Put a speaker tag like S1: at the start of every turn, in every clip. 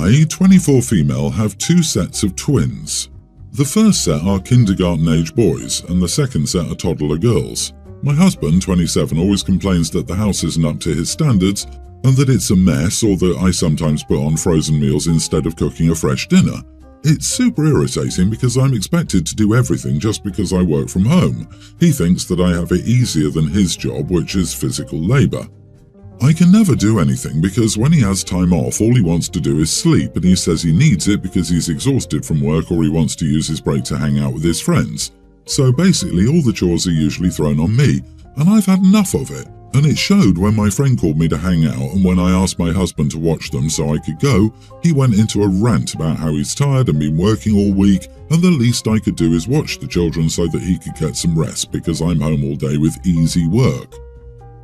S1: I, 24 female, have two sets of twins. The first set are kindergarten-age boys, and the second set are toddler girls. My husband, 27, always complains that the house isn't up to his standards, and that it's a mess, or that I sometimes put on frozen meals instead of cooking a fresh dinner. It's super irritating because I'm expected to do everything just because I work from home. He thinks that I have it easier than his job, which is physical labor. I can never do anything because when he has time off, all he wants to do is sleep, and he says he needs it because he's exhausted from work or he wants to use his break to hang out with his friends. So basically all the chores are usually thrown on me, and I've had enough of it. And it showed when my friend called me to hang out, and when I asked my husband to watch them so I could go, he went into a rant about how he's tired and been working all week, and the least I could do is watch the children so that he could get some rest because I'm home all day with easy work.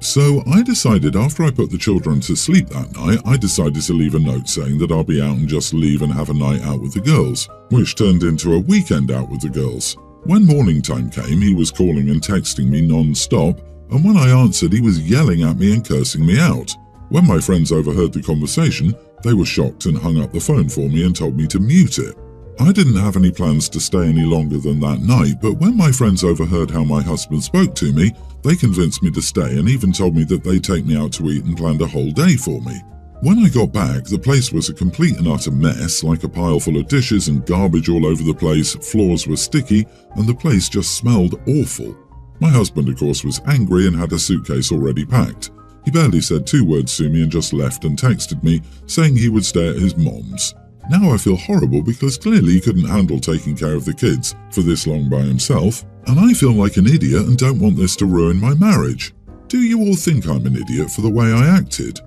S1: So I decided after I put the children to sleep that night, I decided to leave a note saying that I'll be out and just leave and have a night out with the girls, which turned into a weekend out with the girls. When morning time came, he was calling and texting me non-stop, and when I answered, he was yelling at me and cursing me out. When my friends overheard the conversation, they were shocked and hung up the phone for me and told me to mute it. I didn't have any plans to stay any longer than that night, but when my friends overheard how my husband spoke to me, they convinced me to stay and even told me that they'd take me out to eat and planned a whole day for me. When I got back, the place was a complete and utter mess, like a pile full of dishes and garbage all over the place, floors were sticky, and the place just smelled awful. My husband, of course, was angry and had a suitcase already packed. He barely said 2 words to me and just left and texted me, saying he would stay at his mom's. Now I feel horrible because clearly he couldn't handle taking care of the kids for this long by himself, and I feel like an idiot and don't want this to ruin my marriage. Do you all think I'm an idiot for the way I acted?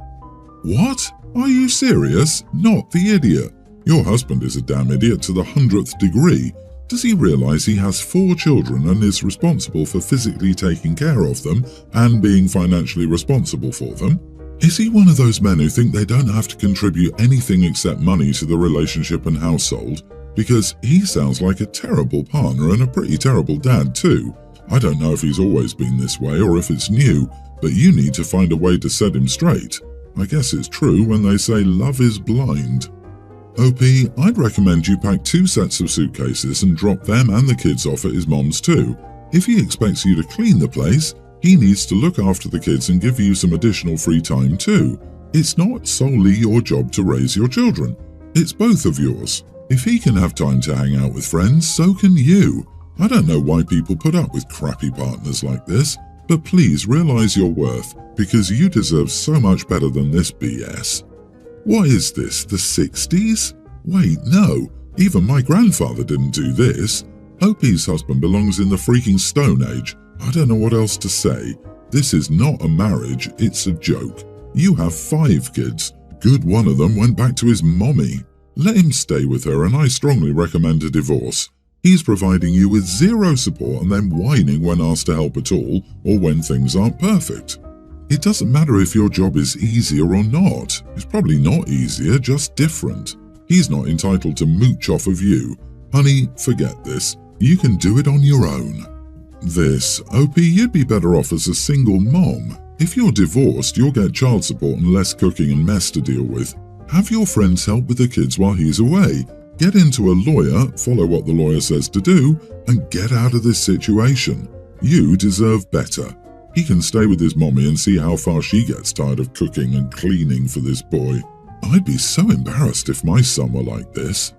S1: What? Are you serious? Not the idiot. Your husband is a damn idiot to the 100th degree. Does he realize he has 4 children and is responsible for physically taking care of them and being financially responsible for them? Is he one of those men who think they don't have to contribute anything except money to the relationship and household? Because he sounds like a terrible partner and a pretty terrible dad too. I don't know if he's always been this way or if it's new, but you need to find a way to set him straight. I guess it's true when they say love is blind. OP, I'd recommend you pack 2 sets of suitcases and drop them and the kids off at his mom's too. If he expects you to clean the place, he needs to look after the kids and give you some additional free time too. It's not solely your job to raise your children. It's both of yours. If he can have time to hang out with friends, so can you. I don't know why people put up with crappy partners like this, but please realize your worth because you deserve so much better than this BS. What is this, the 60s? Wait, no, even my grandfather didn't do this. OP's husband belongs in the freaking Stone Age. I don't know what else to say. This is not a marriage, it's a joke. You have 5 kids. Good one of them went back to his mommy. Let him stay with her and I strongly recommend a divorce. He's providing you with 0 support and then whining when asked to help at all or when things aren't perfect. It doesn't matter if your job is easier or not. It's probably not easier, just different. He's not entitled to mooch off of you. Honey, forget this. You can do it on your own. This, OP, you'd be better off as a single mom. If you're divorced, you'll get child support and less cooking and mess to deal with. Have your friends help with the kids while he's away. Get into a lawyer, follow what the lawyer says to do, and get out of this situation. You deserve better. He can stay with his mommy and see how far she gets tired of cooking and cleaning for this boy. I'd be so embarrassed if my son were like this.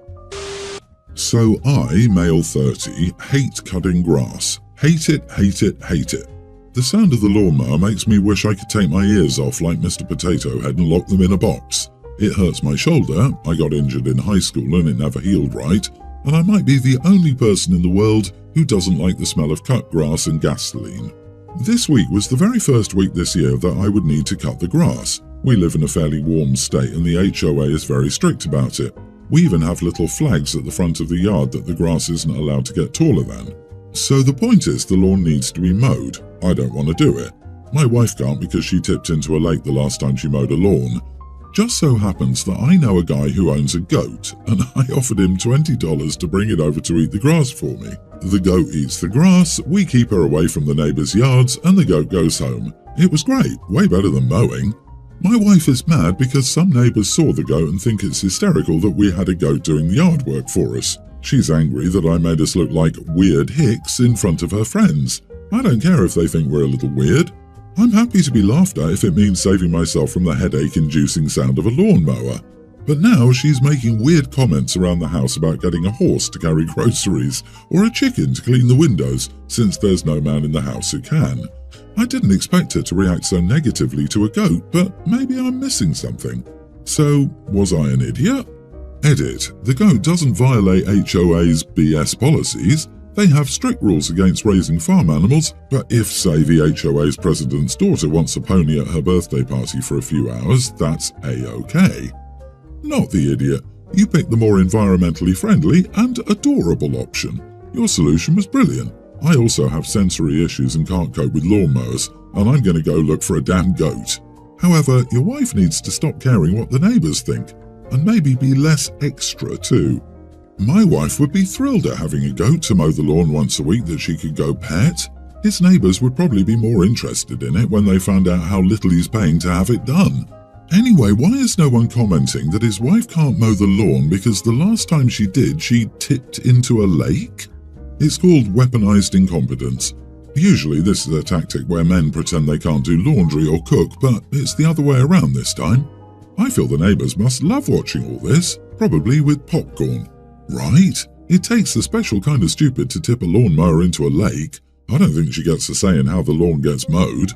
S1: So I, male 30, hate cutting grass. Hate it, hate it, hate it. The sound of the lawnmower makes me wish I could take my ears off like Mr. Potato Head and lock them in a box. It hurts my shoulder, I got injured in high school and it never healed right, and I might be the only person in the world who doesn't like the smell of cut grass and gasoline. This week was the very first week this year that I would need to cut the grass. We live in a fairly warm state and the HOA is very strict about it. We even have little flags at the front of the yard that the grass isn't allowed to get taller than. So the point is the lawn needs to be mowed. I don't want to do it. My wife can't because she tipped into a lake the last time she mowed a lawn. Just so happens that I know a guy who owns a goat, and I offered him $20 to bring it over to eat the grass for me. The goat eats the grass, we keep her away from the neighbours' yards, and the goat goes home. It was great, way better than mowing. My wife is mad because some neighbours saw the goat and think it's hysterical that we had a goat doing the yard work for us. She's angry that I made us look like weird hicks in front of her friends. I don't care if they think we're a little weird. I'm happy to be laughed at if it means saving myself from the headache-inducing sound of a lawnmower. But now she's making weird comments around the house about getting a horse to carry groceries or a chicken to clean the windows since there's no man in the house who can. I didn't expect her to react so negatively to a goat, but maybe I'm missing something. So, was I an idiot? Edit. The goat doesn't violate HOA's BS policies. They have strict rules against raising farm animals, but if, say, the HOA's president's daughter wants a pony at her birthday party for a few hours, that's A-OK. Not the idiot. You picked the more environmentally friendly and adorable option. Your solution was brilliant. I also have sensory issues and can't cope with lawnmowers, and I'm going to go look for a damn goat. However, your wife needs to stop caring what the neighbours think, and maybe be less extra too. My wife would be thrilled at having a goat to mow the lawn once a week that she could go pet. His neighbours would probably be more interested in it when they found out how little he's paying to have it done. Anyway, why is no one commenting that his wife can't mow the lawn because the last time she did, she tipped into a lake? It's called weaponized incompetence. Usually this is a tactic where men pretend they can't do laundry or cook, but it's the other way around this time. I feel the neighbours must love watching all this, probably with popcorn. Right? It takes a special kind of stupid to tip a lawnmower into a lake. I don't think she gets a say in how the lawn gets mowed.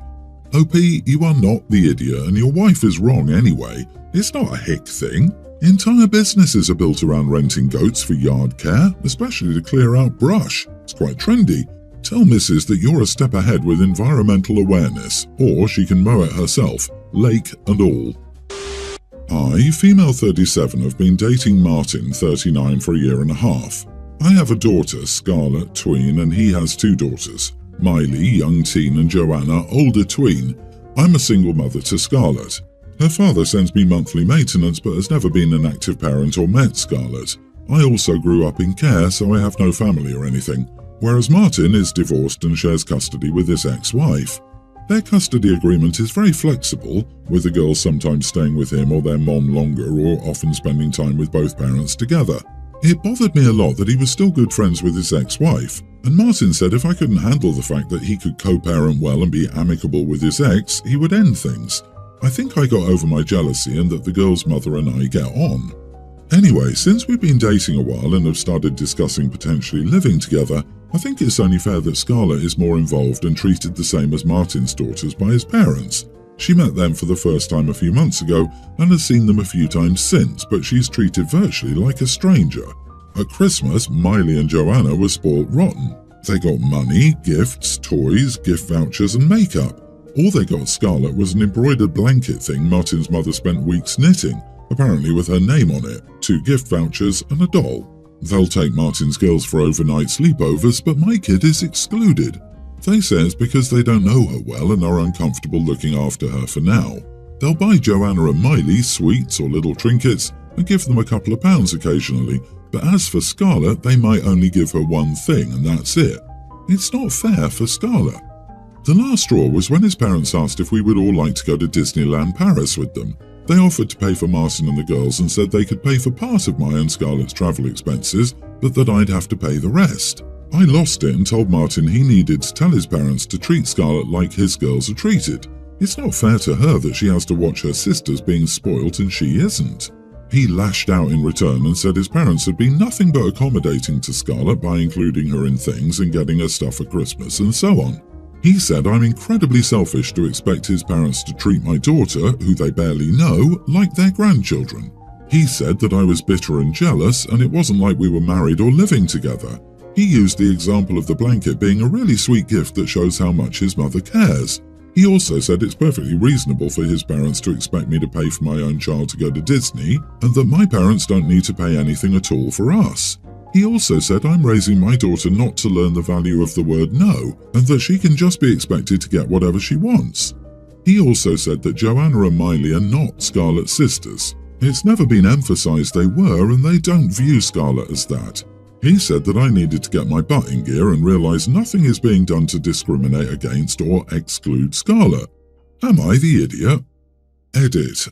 S1: OP, you are not the idiot and your wife is wrong anyway. It's not a hick thing. Entire businesses are built around renting goats for yard care, especially to clear out brush. It's quite trendy. Tell Mrs. that you're a step ahead with environmental awareness, or she can mow it herself, lake and all. I, female 37, have been dating Martin, 39, for a year and a half. I have a daughter, Scarlett, tween, and he has two daughters, Miley, young teen, and Joanna, older tween. I'm a single mother to Scarlett. Her father sends me monthly maintenance but has never been an active parent or met Scarlett. I also grew up in care, so I have no family or anything, whereas Martin is divorced and shares custody with his ex-wife. Their custody agreement is very flexible, with the girls sometimes staying with him or their mom longer or often spending time with both parents together. It bothered me a lot that he was still good friends with his ex-wife, and Martin said if I couldn't handle the fact that he could co-parent well and be amicable with his ex, he would end things. I think I got over my jealousy and that the girl's mother and I get on. Anyway, since we've been dating a while and have started discussing potentially living together, I think it's only fair that Scarlett is more involved and treated the same as Martin's daughters by his parents. She met them for the first time a few months ago and has seen them a few times since, but she's treated virtually like a stranger. At Christmas, Miley and Joanna were spoilt rotten. They got money, gifts, toys, gift vouchers and makeup. All they got Scarlett was an embroidered blanket thing Martin's mother spent weeks knitting, apparently with her name on it, 2 gift vouchers and a doll. They'll take Martin's girls for overnight sleepovers, but my kid is excluded. They say it's because they don't know her well and are uncomfortable looking after her for now. They'll buy Joanna and Miley sweets or little trinkets and give them a couple of pounds occasionally, but as for Scarlett, they might only give her one thing and that's it. It's not fair for Scarlett. The last straw was when his parents asked if we would all like to go to Disneyland Paris with them. They offered to pay for Martin and the girls and said they could pay for part of my and Scarlett's travel expenses, but that I'd have to pay the rest. I lost it and told Martin he needed to tell his parents to treat Scarlett like his girls are treated. It's not fair to her that she has to watch her sisters being spoilt and she isn't. He lashed out in return and said his parents had been nothing but accommodating to Scarlett by including her in things and getting her stuff for Christmas and so on. He said I'm incredibly selfish to expect his parents to treat my daughter, who they barely know, like their grandchildren. He said that I was bitter and jealous and it wasn't like we were married or living together. He used the example of the blanket being a really sweet gift that shows how much his mother cares. He also said it's perfectly reasonable for his parents to expect me to pay for my own child to go to Disney and that my parents don't need to pay anything at all for us. He also said I'm raising my daughter not to learn the value of the word no and that she can just be expected to get whatever she wants. He also said that Joanna and Miley are not Scarlett's sisters. It's never been emphasized they were and they don't view Scarlett as that. He said that I needed to get my butt in gear and realize nothing is being done to discriminate against or exclude Scarlett. Am I the idiot? Edit.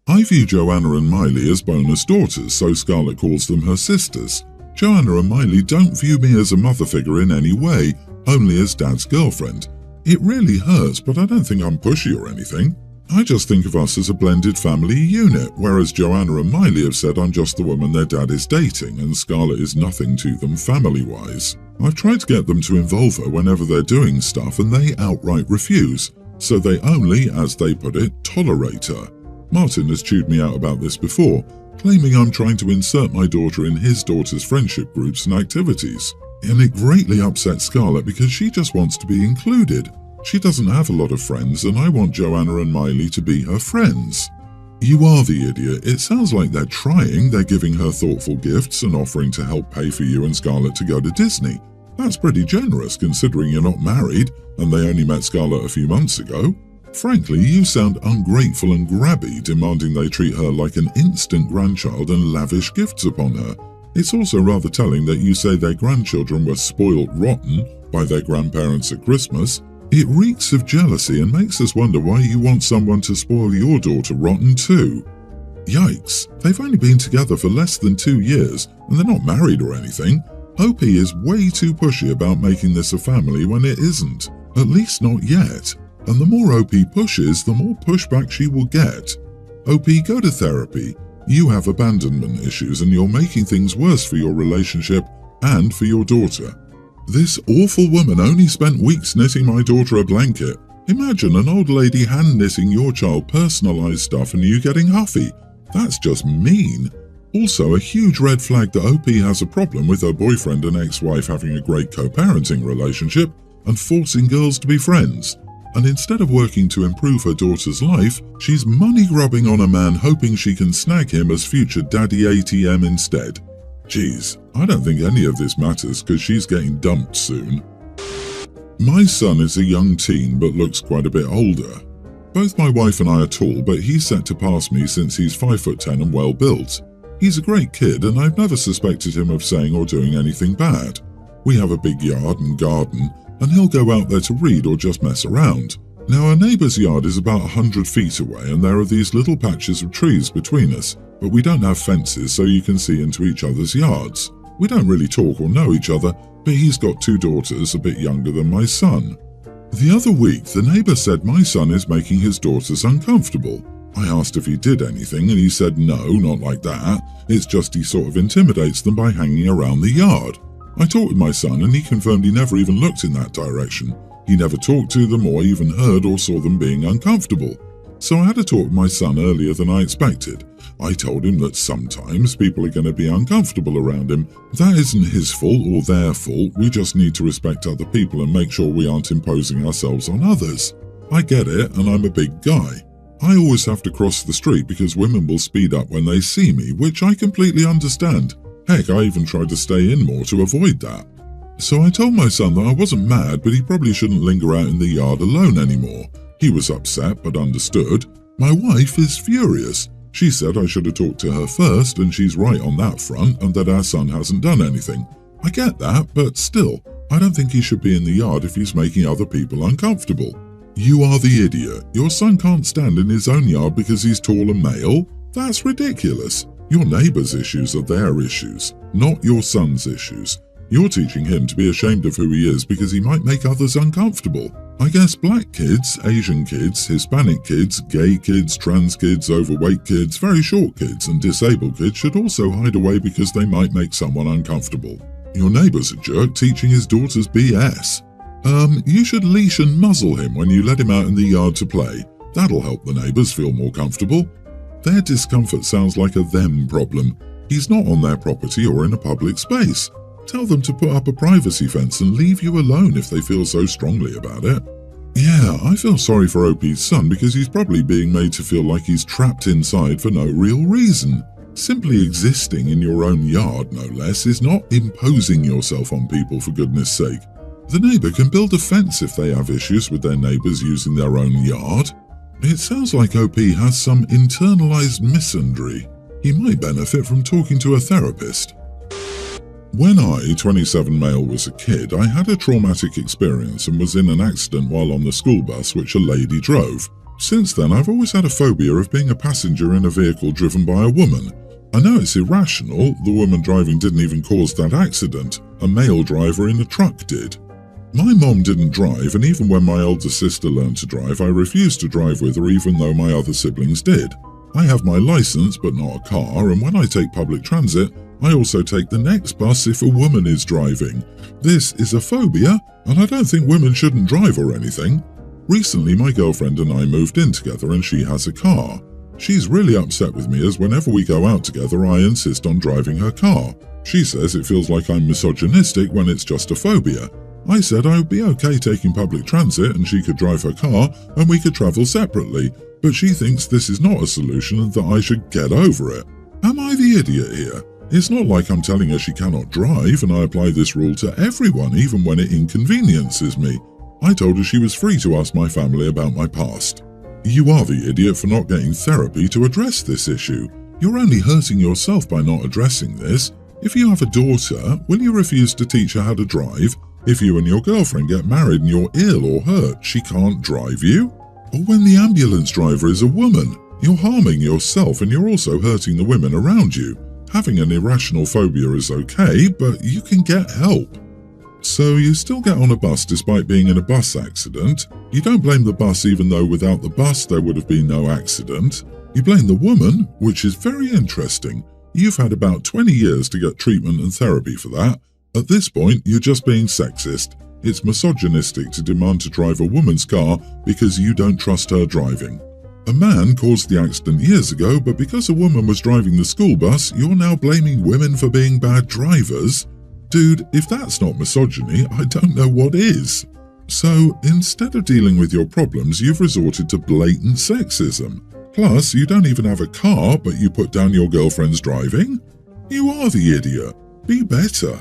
S1: I view Joanna and Miley as bonus daughters, so Scarlett calls them her sisters. Joanna and Miley don't view me as a mother figure in any way, only as Dad's girlfriend. It really hurts, but I don't think I'm pushy or anything. I just think of us as a blended family unit, whereas Joanna and Miley have said I'm just the woman their dad is dating, and Scarlett is nothing to them family-wise. I've tried to get them to involve her whenever they're doing stuff, and they outright refuse, so they only, as they put it, tolerate her. Martin has chewed me out about this before, claiming I'm trying to insert my daughter in his daughter's friendship groups and activities. And it greatly upsets Scarlett because she just wants to be included. She doesn't have a lot of friends, and I want Joanna and Miley to be her friends. You are the idiot. It sounds like they're trying. They're giving her thoughtful gifts and offering to help pay for you and Scarlett to go to Disney. That's pretty generous considering you're not married and they only met Scarlett a few months ago. Frankly, you sound ungrateful and grabby, demanding they treat her like an instant grandchild and lavish gifts upon her. It's also rather telling that you say their grandchildren were spoiled rotten by their grandparents at Christmas. It reeks of jealousy and makes us wonder why you want someone to spoil your daughter rotten too. Yikes, they've only been together for less than 2 years and they're not married or anything. OP is way too pushy about making this a family when it isn't, at least not yet. And the more OP pushes, the more pushback she will get. OP, go to therapy. You have abandonment issues and you're making things worse for your relationship and for your daughter. This awful woman only spent weeks knitting my daughter a blanket. Imagine an old lady hand knitting your child personalized stuff and you getting huffy. That's just mean. Also, a huge red flag that OP has a problem with her boyfriend and ex-wife having a great co-parenting relationship and forcing girls to be friends. And instead of working to improve her daughter's life, she's money-grubbing on a man hoping she can snag him as future daddy ATM instead. Geez, I don't think any of this matters because she's getting dumped soon. My son is a young teen but looks quite a bit older. Both my wife and I are tall, but he's set to pass me since he's 5'10" and well built. He's a great kid and I've never suspected him of saying or doing anything bad. We have a big yard and garden, and he'll go out there to read or just mess around. Now, our neighbour's yard is about 100 feet away and there are these little patches of trees between us, but we don't have fences so you can see into each other's yards. We don't really talk or know each other, but he's got 2 daughters a bit younger than my son. The other week, the neighbour said my son is making his daughters uncomfortable. I asked if he did anything and he said no, not like that. It's just he sort of intimidates them by hanging around the yard. I talked with my son and he confirmed he never even looked in that direction. He never talked to them or even heard or saw them being uncomfortable. So I had a talk with my son earlier than I expected. I told him that sometimes people are going to be uncomfortable around him. That isn't his fault or their fault. We just need to respect other people and make sure we aren't imposing ourselves on others. I get it, and I'm a big guy. I always have to cross the street because women will speed up when they see me, which I completely understand. Heck, I even tried to stay in more to avoid that. So I told my son that I wasn't mad, but he probably shouldn't linger out in the yard alone anymore. He was upset, but understood. My wife is furious. She said I should have talked to her first, and she's right on that front, and that our son hasn't done anything. I get that, but still, I don't think he should be in the yard if he's making other people uncomfortable. You are the idiot. Your son can't stand in his own yard because he's tall and male? That's ridiculous. Your neighbour's issues are their issues, not your son's issues. You're teaching him to be ashamed of who he is because he might make others uncomfortable. I guess black kids, Asian kids, Hispanic kids, gay kids, trans kids, overweight kids, very short kids, and disabled kids should also hide away because they might make someone uncomfortable. Your neighbour's a jerk teaching his daughters BS. You should leash and muzzle him when you let him out in the yard to play. That'll help the neighbours feel more comfortable. Their discomfort sounds like a them problem. He's not on their property or in a public space. Tell them to put up a privacy fence and leave you alone if they feel so strongly about it. Yeah, I feel sorry for OP's son because he's probably being made to feel like he's trapped inside for no real reason. Simply existing in your own yard, no less, is not imposing yourself on people, for goodness sake. The neighbour can build a fence if they have issues with their neighbours using their own yard. It sounds like OP has some internalized misandry. He might benefit from talking to a therapist. When I, 27 male, was a kid, I had a traumatic experience and was in an accident while on the school bus which a lady drove. Since then, I've always had a phobia of being a passenger in a vehicle driven by a woman. I know it's irrational, the woman driving didn't even cause that accident, a male driver in a truck did. My mom didn't drive, and even when my older sister learned to drive, I refused to drive with her even though my other siblings did. I have my license but not a car, and when I take public transit, I also take the next bus if a woman is driving. This is a phobia, and I don't think women shouldn't drive or anything. Recently, my girlfriend and I moved in together and she has a car. She's really upset with me as whenever we go out together, I insist on driving her car. She says it feels like I'm misogynistic when it's just a phobia. I said I would be okay taking public transit and she could drive her car and we could travel separately, but she thinks this is not a solution and that I should get over it. Am I the idiot here? It's not like I'm telling her she cannot drive, and I apply this rule to everyone even when it inconveniences me. I told her she was free to ask my family about my past. You are the idiot for not getting therapy to address this issue. You're only hurting yourself by not addressing this. If you have a daughter, will you refuse to teach her how to drive? If you and your girlfriend get married and you're ill or hurt, she can't drive you? Or when the ambulance driver is a woman, you're harming yourself and you're also hurting the women around you. Having an irrational phobia is okay, but you can get help. So you still get on a bus despite being in a bus accident. You don't blame the bus even though without the bus there would have been no accident. You blame the woman, which is very interesting. You've had about 20 years to get treatment and therapy for that. At this point, you're just being sexist. It's misogynistic to demand to drive a woman's car because you don't trust her driving. A man caused the accident years ago, but because a woman was driving the school bus, you're now blaming women for being bad drivers? Dude, if that's not misogyny, I don't know what is. So, instead of dealing with your problems, you've resorted to blatant sexism. Plus, you don't even have a car, but you put down your girlfriend's driving? You are the idiot. Be better.